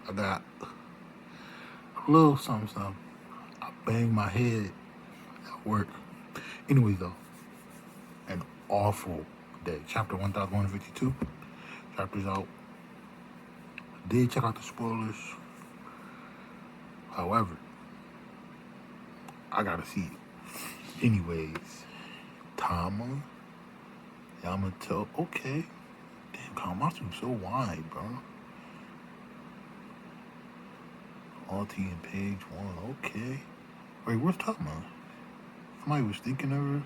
I got a little something, something. I banged my head at work. Anyways, though, an awful day. Chapter 1152. Chapter's out. Did check out the spoilers. However, I gotta see it. Anyways, Tama Yamato. Okay. Damn, Kawamatsu's so wide, bro. Alti and page one. Okay. Wait, where's Tama? Somebody was thinking of her.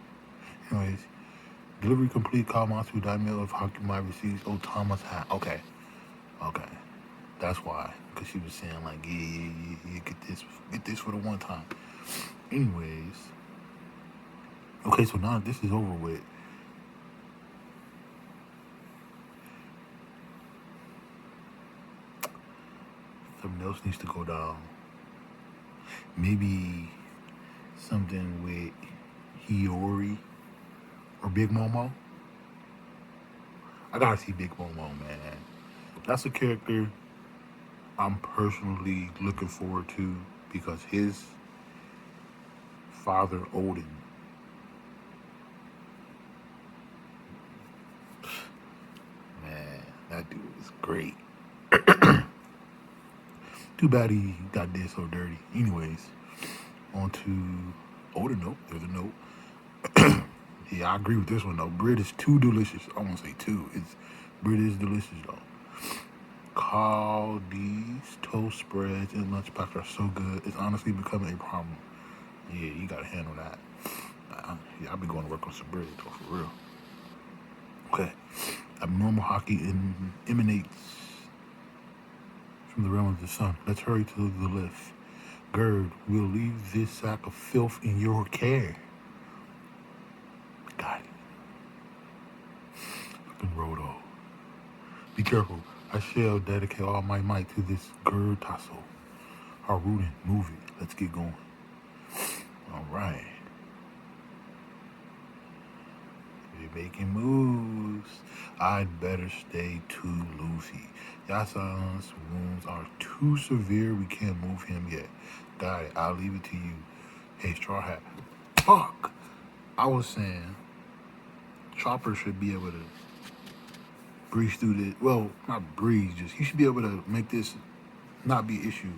Anyways, delivery complete. Kawamatsu Daimyo of Hakimai receives Otama's hat. Okay. Okay. That's why. Because she was saying, like, yeah, get this for the one time. Anyways. Okay, so now this is over with. Something else needs to go down. Maybe something with Hiyori or Big Momo. I gotta see Big Momo, man. That's a character I'm personally looking forward to because his father, Odin, man, that dude is great. Too bad he got did so dirty. Anyways, on to older note. There's a note. Yeah, I agree with this one though. Bread is too delicious. I won't say two. It's bread is delicious though. Caldi's toast spreads and lunch packs are so good. It's honestly becoming a problem. Yeah, you gotta handle that. Yeah, I'll be going to work on some bread though, for real. Okay. Abnormal hockey emanates from the realm of the sun. Let's hurry to the lift. Gerd, we'll leave this sack of filth in your care. Got it. Fucking Rodo. Be careful. I shall dedicate all my might to this Gerd tassel. Haruden, move it. Let's get going. All right. We're making moves. I'd better stay to Luffy. Yasan's wounds are too severe. We can't move him yet. Got it. I'll leave it to you. Hey, Straw Hat. Fuck. I was saying Chopper should be able to breeze through this. Well, not breeze, just he should be able to make this not be an issue.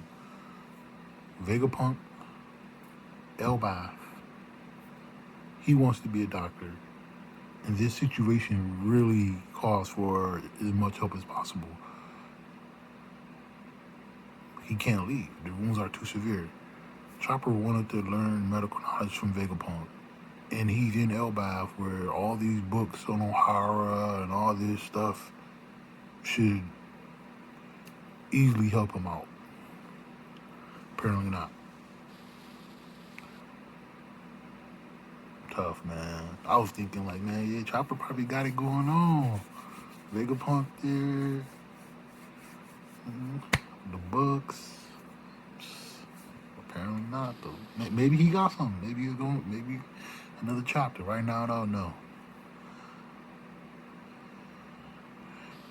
Vegapunk, Elbaf, he wants to be a doctor. And this situation really calls for as much help as possible. He can't leave. The wounds are too severe. Chopper wanted to learn medical knowledge from Vegapunk. And he's in Elbaf where all these books on Ohara and all this stuff should easily help him out. Apparently not. Tough, man. I was thinking like, man, yeah, Chopper probably got it going on. Vegapunk there. The books. Apparently not though. Maybe he got something. Maybe he's going. Maybe another chapter. Right now, I don't know.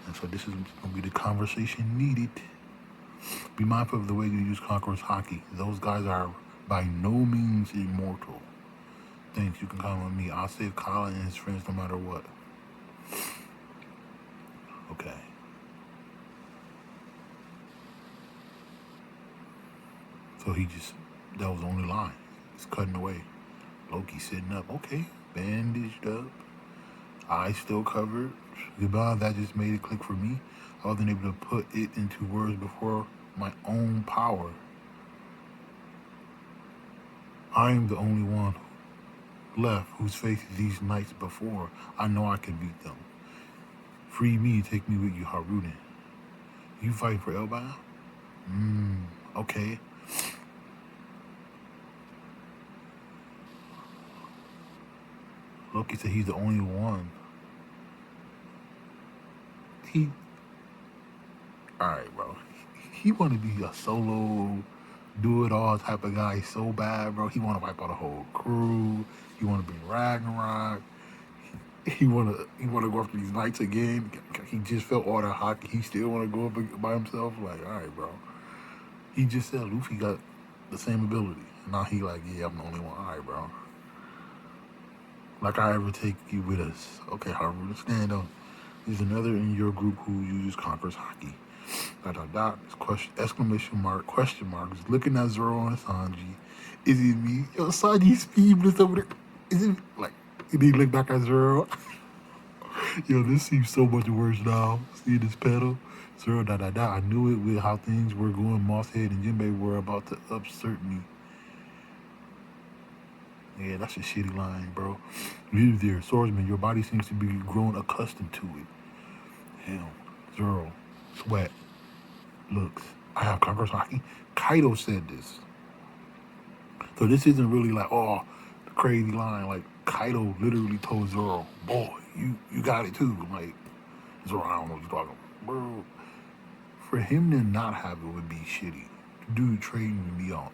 And so this is going to be the conversation needed. Be mindful of the way you use Conqueror's hockey. Those guys are by no means immortal. Thanks, you can count on me. I'll save Colin and his friends no matter what. Okay. So that was the only line. He's cutting away. Loki sitting up. Okay. Bandaged up. Eyes still covered. Goodbye, that just made it click for me. I wasn't able to put it into words before my own power. I'm the only one left who's faced these knights before. I know I can beat them. Free me and take me with you, Haruden. You fight for Elbaf? Okay. Loki said he's the only one. Alright, bro. He want to be a solo, do it all type of guy so bad, bro. He want to wipe out a whole crew. He want to bring Ragnarok. He want to go after these knights again. He just felt all the hockey. He still want to go up by himself. Like, all right, bro. He just said Luffy got the same ability. Now he like, yeah, I'm the only one. All right, bro. Like I ever take you with us. Okay, Haru, stand up. There's another in your group who uses Conqueror's Haki. Dot dot dot. Question, exclamation mark, question mark. Just looking at Zoro and Sanji. Is it me? Yo, Sanji's speedless over there. Is it like, did he look back at Zoro? Yo, this seems so much worse now. See this pedal? Zero dot dot dot. I knew it with how things were going. Mosshead and Jinbei were about to upsert me. Yeah, that's a shitty line, bro. You there, swordsman. Your body seems to be grown accustomed to it. Hell, Zoro, sweat, looks. I have Conqueror's Haki. Kaido said this. So this isn't really like, oh, the crazy line. Like, Kaido literally told Zoro, boy, you got it too. Like, Zoro, I don't know what you're talking about. Bro, for him to not have it would be shitty. Dude trading with Mihawk.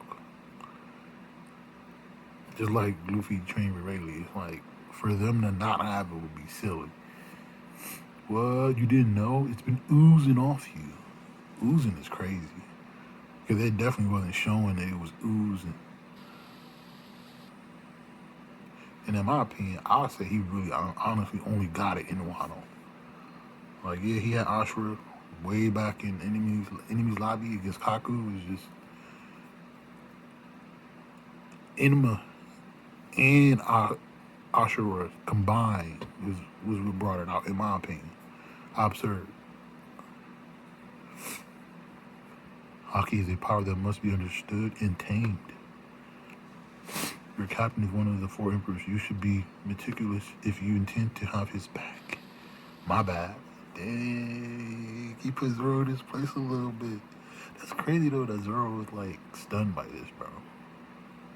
Just like Luffy trained with Rayleigh. It's like, for them to not have it would be silly. What? You didn't know? It's been oozing off you. Oozing is crazy. Because it definitely wasn't showing that it was oozing. And in my opinion, I would say he really honestly only got it in Wano. Like, yeah, he had Ashura way back in enemies lobby against Kaku. It was just Enma and Ashura combined was what brought it out, in my opinion. Absurd. Haki is a power that must be understood and tamed. Your captain is one of the four emperors. You should be meticulous if you intend to have his back. My bad. Dang, he put Zoro in his place a little bit. That's crazy though that Zoro was like stunned by this, bro.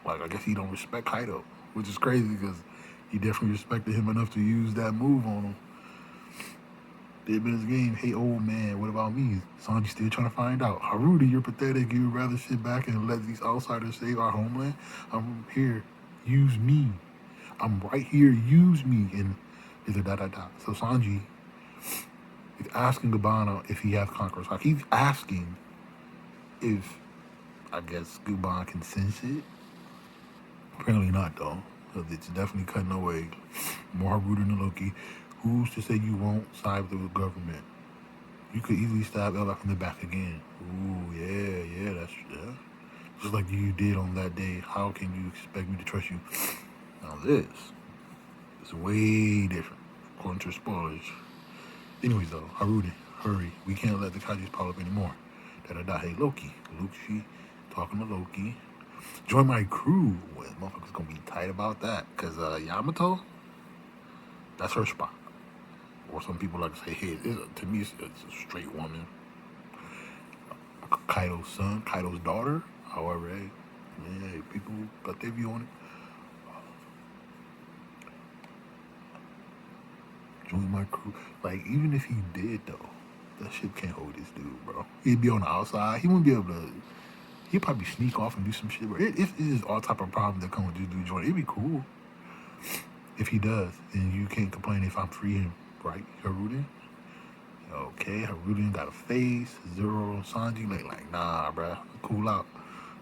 Like I guess he don't respect Kaido, which is crazy because he definitely respected him enough to use that move on him. They've been his game. Hey, old man, what about me? Sanji still trying to find out. Haruda, you're pathetic. You would rather sit back and let these outsiders save our homeland? I'm here. Use me. I'm right here. Use me. And da da da. So Sanji is asking Gabbana if he has Conqueror's Haki. He's asking if, I guess, Gabbana can sense it. Apparently not, though. So it's definitely cutting away. More Haruda than Loki. Who's to say you won't side with the government? You could easily stab Ella from the back again. Ooh, yeah, that's just like you did on that day. How can you expect me to trust you? Now this is way different, according to spoilers. Anyways, though, Haruda, hurry. We can't let the Kajis pile up anymore. Da-da-da. Hey, Loki. Luffy talking to Loki. Join my crew. Well, motherfuckers gonna be tight about that. Because Yamato, that's her spot. Or some people like to say, hey, to me, it's a straight woman. Kaido's son, Kaido's daughter. However, hey, people got their view on it. Join my crew. Like, even if he did, though, that shit can't hold this dude, bro. He'd be on the outside. He wouldn't be able to. He'd probably sneak off and do some shit, bro. It is all type of problems that come with this dude joining. It'd be cool if he does, and you can't complain if I'm freeing him, right, Haruda? Okay, Haruda got a face. Zoro, Sanji, like, nah, bruh, cool out.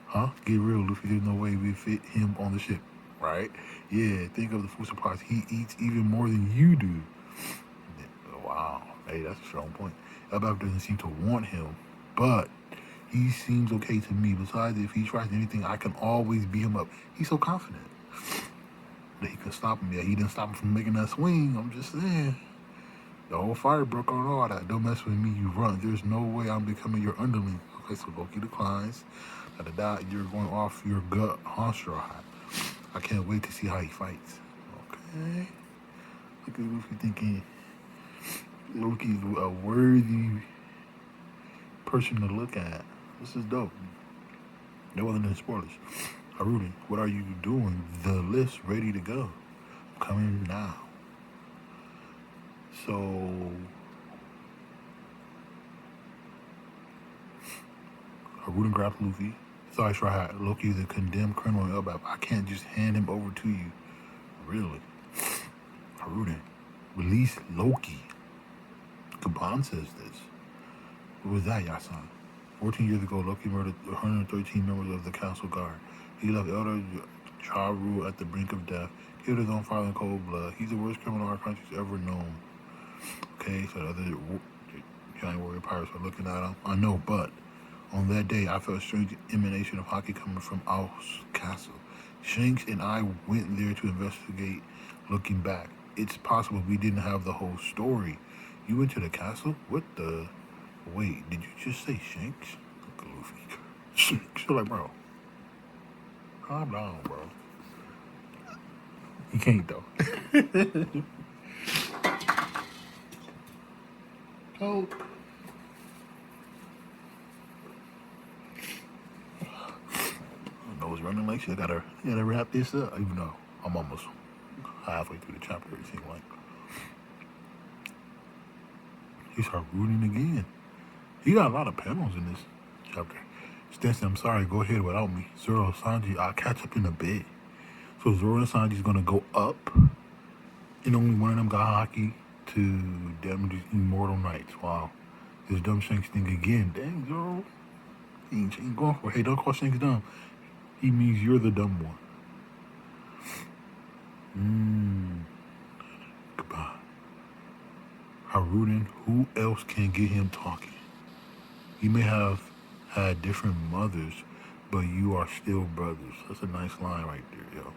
Huh? Get real, Luffy. There's no way we fit him on the ship, right? Yeah, think of the food supplies. He eats even more than you do. Wow, hey, that's a strong point. Elbaf doesn't seem to want him, but he seems okay to me. Besides, if he tries anything, I can always beat him up. He's so confident that he can stop him. Yeah, he didn't stop him from making that swing. I'm just saying. The whole fire broke on all that. Don't mess with me, you run. There's no way I'm becoming your underling. Okay, so Loki declines. You're going off your gut Honstra high. I can't wait to see how he fights. Okay. Look at Luffy thinking Loki's a worthy person to look at. This is dope. No other than spoilers. Haruda, what are you doing? The list ready to go. Coming now. So Haruda grabs Luffy. Sorry, Loki is a condemned criminal in Elbaf. I can't just hand him over to you. Really? Haruda, release Loki. Kaban says this. What was that, Yasan? 14 years ago, Loki murdered 113 members of the Council Guard. He left Elder Charu at the brink of death, killed his own father in cold blood. He's the worst criminal our country's ever known. Okay, so the other giant warrior pirates are looking at him. I know, but on that day, I felt a strange emanation of hockey coming from Owl's castle. Shanks and I went there to investigate. Looking back, it's possible we didn't have the whole story. You went to the castle? What the? Wait, did you just say Shanks? Look at Luffy. Shanks. You're like, bro, calm down, bro. You can't, though. Oh. Nose running like shit. Gotta wrap this up. Even though I'm almost halfway through the chapter, it seems like. He started rooting again. He got a lot of panels in this chapter. Stanson, I'm sorry, go ahead without me. Zoro, Sanji, I'll catch up in a bit. So Zoro and Sanji's gonna go up, and only one of them got Haki to damage his immortal knights. Wow. This dumb Shanks thing again. Dang, Zoro. He ain't going for it. Hey, don't call Shanks dumb. He means you're the dumb one. Goodbye. Haruden, who else can get him talking? You may have had different mothers, but you are still brothers. That's a nice line right there, yo.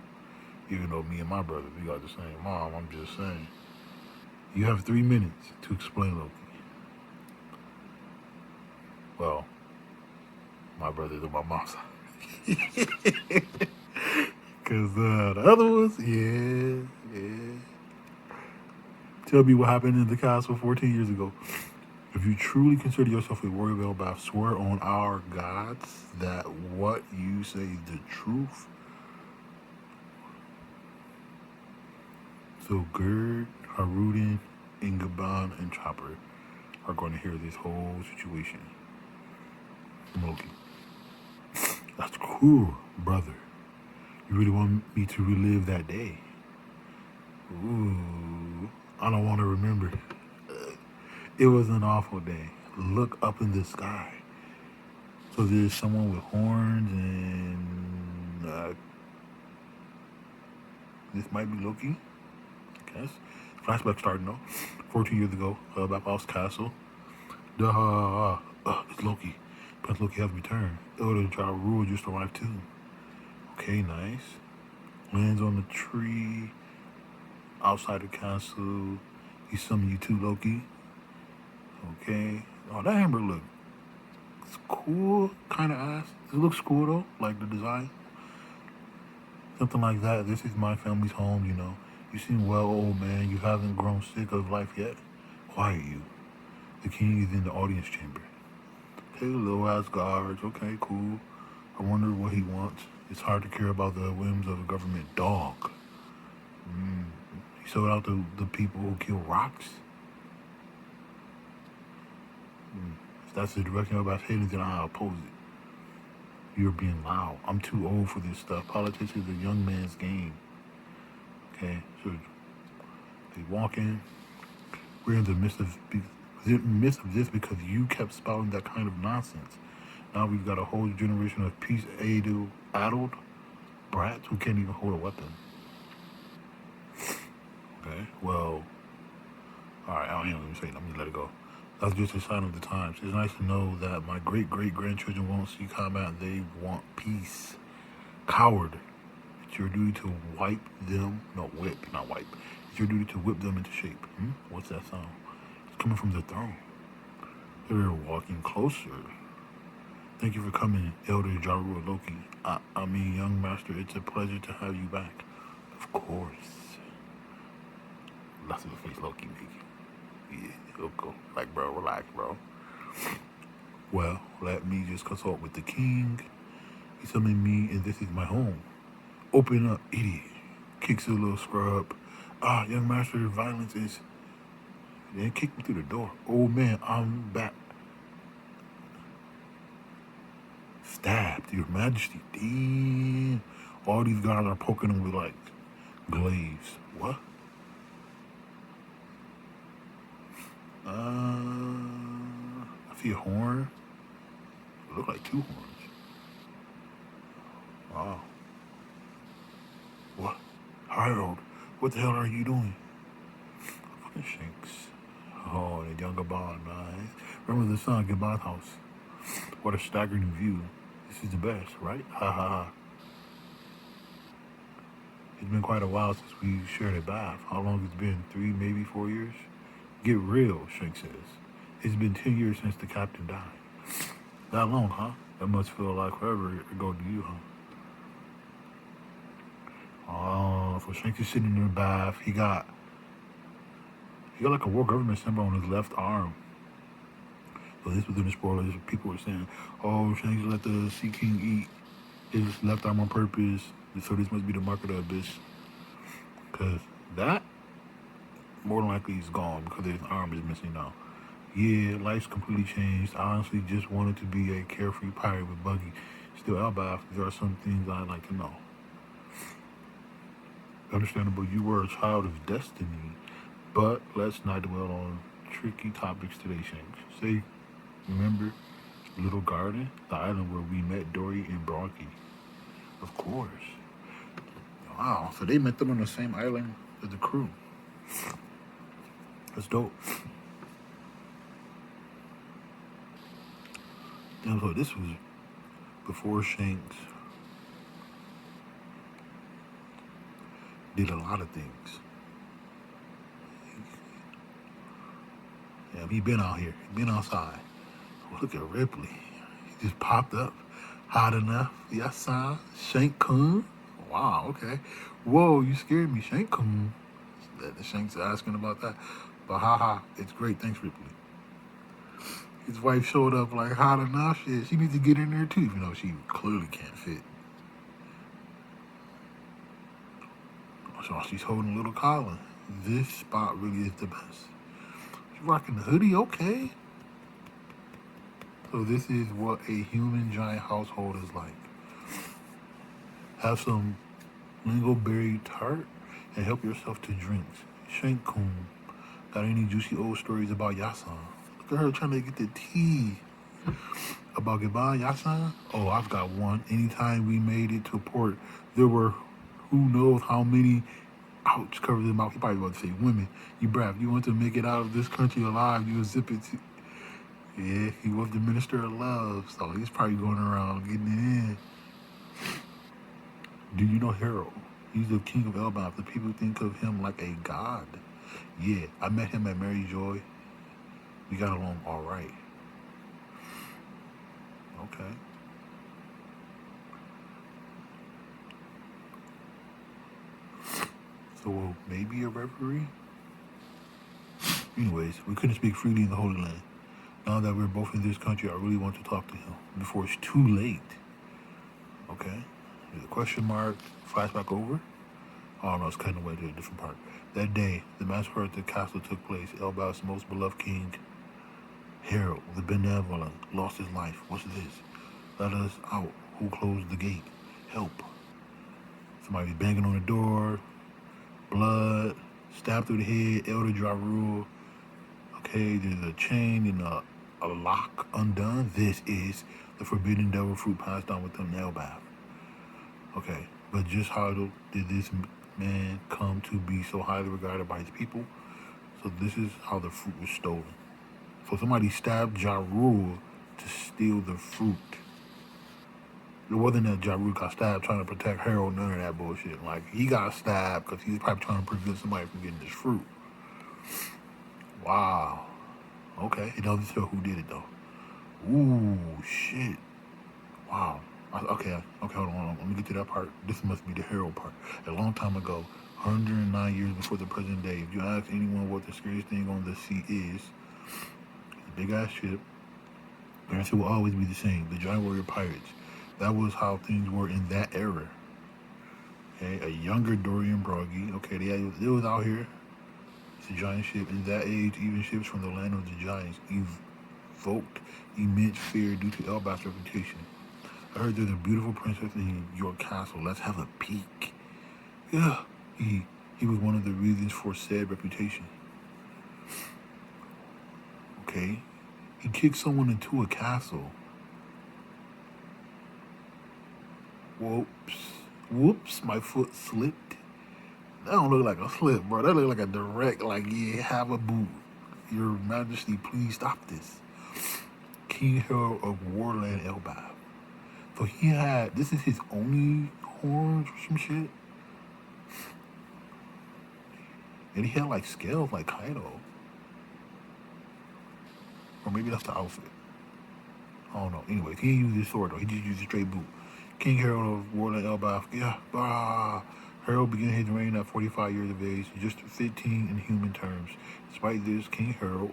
Even though me and my brother, we got the same mom, I'm just saying. You have 3 minutes to explain Loki. Well, my brother's on my mom's side. Because the other ones, yeah. Tell me what happened in the castle 14 years ago. If you truly consider yourself a warrior of Elbaf, swear on our gods that what you say is the truth. So Gerd, Haruden, Ingaban, and Chopper are going to hear this whole situation from Loki. That's cool, brother. You really want me to relive that day? Ooh, I don't want to remember. It was an awful day. Look up in the sky. So there's someone with horns and this might be Loki, I guess. Flashback starting though. 14 years ago, Bapal's castle. It's Loki. Prince Loki has returned. Elder Jaru just arrived too. Okay, nice. Lands on the tree outside the castle. He summoned you too, Loki. Okay. Oh, that hamburger looks cool. Kind of ass. It looks cool though, like the design. Something like that. This is my family's home, you know. You seem well, old man. You haven't grown sick of life yet. Quiet, you. The king is in the audience chamber. Okay, little ass guards. Okay, cool. I wonder what he wants. It's hard to care about the whims of a government dog. He sold out to the people who kill rocks. If that's the direction I'm about heading, then I'll oppose it. You're being loud. I'm too old for this stuff. Politics is a young man's game. Okay, so they walk in. We're in the midst of this because you kept spouting that kind of nonsense. Now we've got a whole generation of peace-addled brats who can't even hold a weapon. Okay, well, all right, I don't even say it. I'm gonna let it go. That's just a sign of the times. It's nice to know that my great-great-grandchildren won't see combat. They want peace. Coward. It's your duty to whip, not wipe. It's your duty to whip them into shape. What's that sound? It's coming from the throne. They're walking closer. Thank you for coming, Elder Jaru Loki. I mean, young master, it's a pleasure to have you back. Of course. Lots of the face Loki making. Yeah, he'll go. Like, bro, relax, bro. Well, let me just consult with the king. He summoned me, and this is my home. Open up, idiot. Kicks a little scrub. Young master, violence is... Then kick me through the door. Oh, man, I'm back. Stabbed, your majesty. Damn. All these guys are poking him with, like, glaives. What? I see a horn. It looked like two horns. Wow. What? Harold, what the hell are you doing? Fucking Shanks. Oh, the younger bond, man. Remember the song Goodbye House? What a staggering view. This is the best, right? Ha ha ha. It's been quite a while since we shared a bath. How long has it been? 3, maybe 4 years? Get real, Shank says. It's been 10 years since the captain died. That long, huh? That must feel like forever ago to you, huh? Oh, so Shank is sitting in the bath. He got like a war government symbol on his left arm. So this was in the spoilers. People were saying, "Oh, Shanks let the Sea King eat his left arm on purpose." So this must be the mark of the abyss, because that more than likely is gone because his arm is missing now. Yeah, life's completely changed. I honestly just wanted to be a carefree pirate with Buggy. Still, Elbaf, there are some things I'd like to know. Understandable, you were a child of destiny, but let's not dwell on tricky topics today, Shanks. Say, remember Little Garden, the island where we met Dory and Brocky? Of course. Wow, so they met them on the same island as the crew. That's dope. Damn, so this was before Shanks did a lot of things. Yeah, he been out here. He been outside. Oh, look at Ripley. He just popped up. Hot enough. Yes, sir. Shank Kun. Wow, okay. Whoa, you scared me, Shank Kun. The Shank's asking about that. But haha, it's great. Thanks, Ripley. His wife showed up like hot enough. Shit, she needs to get in there too, even though she clearly can't fit. So she's holding little Colin. This spot really is the best. She's rocking the hoodie, okay. So this is what a human giant household is like. Have some lingoberry tart and help yourself to drinks. Shank Kun, got any juicy old stories about Yasan? Look at her trying to get the tea about goodbye, Yasan. Oh, I've got one. Anytime we made it to port, there were who knows how many. Ouch, covered his mouth. He probably about to say, women, you brave. You want to make it out of this country alive, you zip it to. Yeah, he was the minister of love, so he's probably going around getting it in. Do you know Harold? He's the king of Elbaf. The people think of him like a god. Yeah, I met him at Mary Joy. We got along all right. Okay. So maybe a referee? Anyways, we couldn't speak freely in the Holy Land. Now that we're both in this country, I really want to talk to him before it's too late. Okay? The question mark, flashback over. I don't know, it's cutting away to a different part. That day, the massacre at the castle took place. Elbaf's most beloved king, Harold, the benevolent, lost his life. What's this? Let us out. Who closed the gate? Help. Somebody banging on the door. Blood. Stabbed through the head. Elder Ja Rule. Okay, there's a chain and a lock undone. This is the forbidden devil fruit passed down with them in Elbaf. Okay, but just how did this man come to be so highly regarded by his people? So this is how the fruit was stolen. So somebody stabbed Ja Rule to steal the fruit. It wasn't that Ja Rule got stabbed trying to protect Harold, none of that bullshit. Like, he got stabbed because he was probably trying to prevent somebody from getting this fruit. Wow. Okay, it doesn't tell who did it though. Ooh, shit. Wow. Okay, hold on. Let me get to that part. This must be the Harold part. A long time ago, 109 years before the present day, if you ask anyone what the scariest thing on the sea is, a big ass ship, the answer will always be the same. The giant warrior pirates. That was how things were in that era. Okay, a younger Dorian Broggy. Okay, they was out here. It's a giant ship. In that age, even ships from the land of the giants evoked immense fear due to Elbaf's reputation. I heard there's a beautiful princess in your castle. Let's have a peek. Yeah, he was one of the reasons for said reputation. Okay, he kicked someone into a castle. Whoops. Whoops, my foot slipped. That don't look like a slip, bro. That look like a direct, like, yeah, have a boot. Your Majesty, please stop this. King Harold of Warland Elbaf. So he had, this is his only horns or some shit. And he had like scales like Kaido. Or maybe that's the outfit. I don't know. Anyways, he didn't use his sword though. He just used a straight boot. King Harold of Warland Elbaf. Yeah. Harold began his reign at 45 years of age, just 15 in human terms. Despite this, King Harold,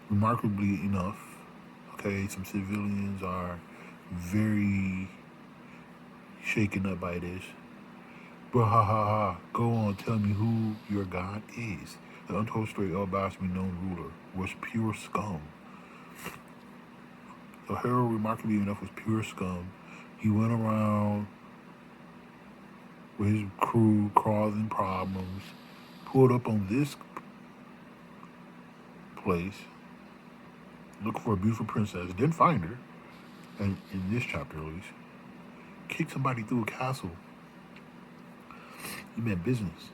remarkably enough, okay, some civilians are very shaken up by this. Bra go on, tell me who your god is. The untold story of Elbaf's renowned ruler was pure scum. So Harold, remarkably enough, was pure scum. He went around with his crew causing problems, pulled up on this place, looking for a beautiful princess, didn't find her, and in this chapter at least, kicked somebody through a castle. He meant business.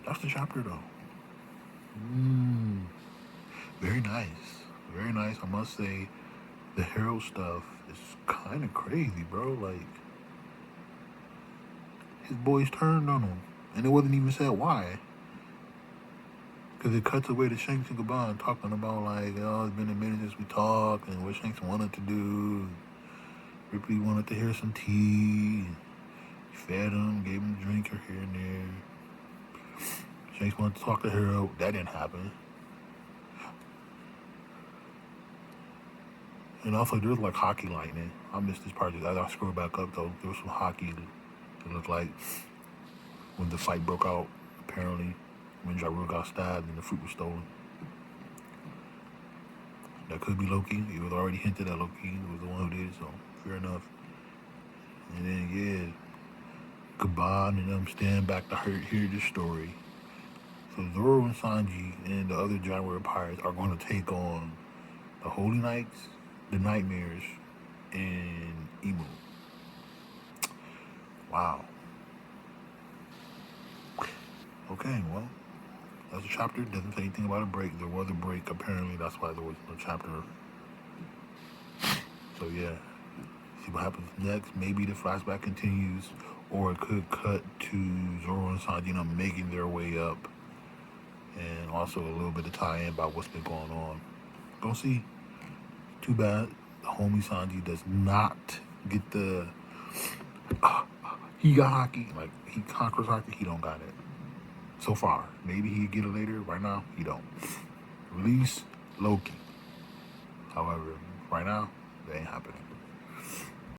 That's the chapter though. Very nice. Very nice. I must say, the Harold stuff is kind of crazy, bro. Like, his boys turned on him. And it wasn't even said why. Because it cuts away to Shanks and Gaban talking about, like, oh, it's been a minute since we talked and what Shanks wanted to do. Ripley wanted to hear some tea. He fed him, gave him a drink here and there. Shanks wanted to talk to Harold. That didn't happen. And also, there's like hockey lightning. I missed this part. As I scroll back up, though, there was some hockey. It looked like when the fight broke out, apparently, when Ja Rule got stabbed and the fruit was stolen. That could be Loki. It was already hinted that Loki was the one who did it, so fair enough. And then, yeah, Gaban and them stand back to hear this story. So Zoro and Sanji and the other Giant Warrior Pirates are going to take on the Holy Knights, the Nightmares, and Emu. Wow. Okay, well, that's a chapter. Doesn't say anything about a break. There was a break, apparently. That's why there was no chapter. So, yeah. See what happens next. Maybe the flashback continues, or it could cut to Zoro and Sanji making their way up. And also a little bit of tie-in about what's been going on. Don't see. Too bad the homie Sanji does not get the he got hockey, like he conquers hockey, he don't got it. So far. Maybe he'll get it later. Right now, he don't. Release Loki. However, right now, that ain't happening.